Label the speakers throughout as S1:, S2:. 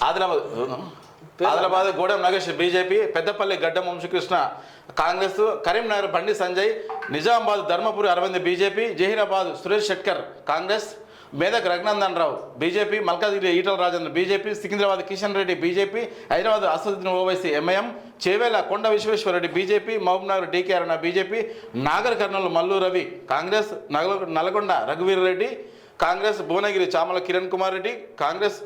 S1: Adilabad Godam Nagesh BJP, Peddapalli Gaddam Vamsi Krishna Congress, Karimnagar Bandi Sanjay, Nizamabad Dharmapuri Arvind BJP, Zaheerabad Suresh Shetkar Congress, Medak Raghunandan Rao BJP, Malkajgiri Eatala Rajender BJP, Secunderabad Kishan Reddy BJP, Hyderabad Asaduddin Owaisi MIM, Chevella Konda Vishweshwar Reddy BJP, Mahabubnagar DK Aruna BJP, Nagar Kurnool Mallu Ravi Congress, Nalgonda రఘువీర్ రెడ్డి కాంగ్రెస్, భువనగిరి చామల కిరణ్ కుమార్ రెడ్డి కాంగ్రెస్,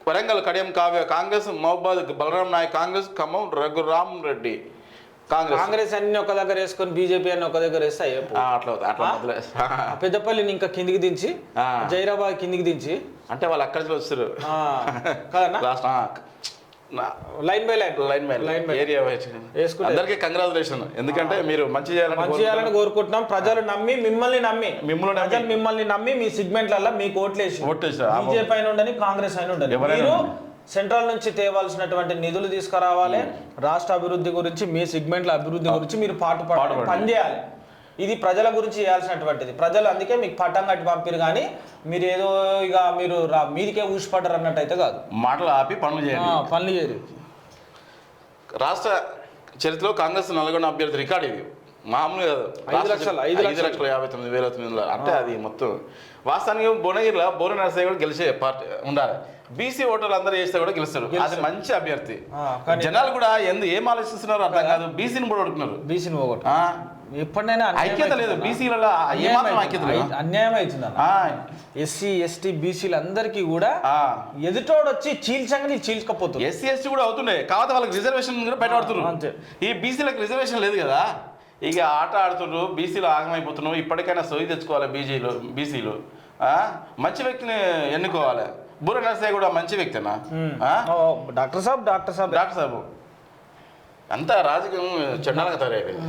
S1: వరంగల్ కడియం కావ్య కాంగ్రెస్, మహబాద్ బలరాం నాయక్ కాంగ్రెస్, ఖమ్మం రఘురామ్ రెడ్డి
S2: కాంగ్రెస్ అన్ని ఒక దగ్గర వేసుకొని బీజేపీ అన్ని ఒక దగ్గర వేస్తే
S1: అట్లా
S2: పెద్దపల్లిని ఇంకా కిందికి దించి, జైరాబాద్ కిందికి దించి,
S1: అంటే వాళ్ళు అక్కడి నుంచి వస్తారు
S2: లైన్ బై లైన్
S1: ఏరియా అందరికీ కంగ్రాచులేషన్. ఎందుకంటే మీరు మంచి చేయాలని
S2: కోరుకుంటున్నాం. ప్రజలు నమ్మి మిమ్మల్ని నమ్మి మీ సిగ్మెంట్లలో మీకు ఓట్లేసి బీజేపీ అయిన ఉండని, కాంగ్రెస్ అయిన ఉండని, మీరు సెంట్రల్ నుంచి తేవాల్సినటువంటి నిధులు తీసుకురావాలి. రాష్ట్ర అభివృద్ధి గురించి, మీ సిగ్మెంట్ల అభివృద్ధి గురించి మీరు పనిచేయాలి. ఇది ప్రజల గురించి చేయాల్సినటువంటిది. ప్రజలు అందుకే మీకు పట్టం కట్టి పంపిరు, కానీ మీరు ఏదో ఇక మీరు మీదికే ఊసిపడ్డారు అన్నట్టు అయితే కాదు.
S1: మాటలు ఆపి పనులు చేయాలి. రాష్ట్ర చరిత్రలో కాంగ్రెస్ నల్గొండ అభ్యర్థి రికార్డు ఇది. మామూలు కాదు. 5,59,900 అంటే అది మొత్తం వాస్తవానికి భువనగిరిలో బోరు నరసయ్య కూడా గెలిచే పార్టీ ఉండాలి. బీసీ ఓటర్లు అందరూ చేస్తే కూడా గెలుస్తారు. అది మంచి అభ్యర్థి. జనాలు కూడా ఏం ఆలోచిస్తున్నారు అర్థం కాదు. బీసీని కూడా ఓడుతున్నారు.
S2: బీసీని ఎప్పుడైనా
S1: ఐక్యత లేదు. బీసీలలో
S2: అన్యాయం అవుతుంది. ఎస్సీ ఎస్టీ బీసీలు అందరికీ కూడా ఎదుటోడు వచ్చి చీల్చంగా చీల్చకపోతుంది.
S1: ఎస్సీ ఎస్టీ కూడా అవుతుండే, కాకపోతే వాళ్ళకి రిజర్వేషన్ కూడా బయటపడుతున్నారు. ఈ బీసీలకు రిజర్వేషన్ లేదు కదా. ఇక ఆట ఆడుతున్నారు, బీసీలు ఆగమైపోతున్నారు. ఇప్పటికైనా సోయి తెచ్చుకోవాలి. బీసీలు మంచి వ్యక్తిని ఎన్నుకోవాలి. బూర నరసయ్య కూడా మంచి వ్యక్తినా?
S2: డాక్టర్ సాబ్
S1: అంతా రాజకీయం చెడ్డాలుగా తయారైపోయింది.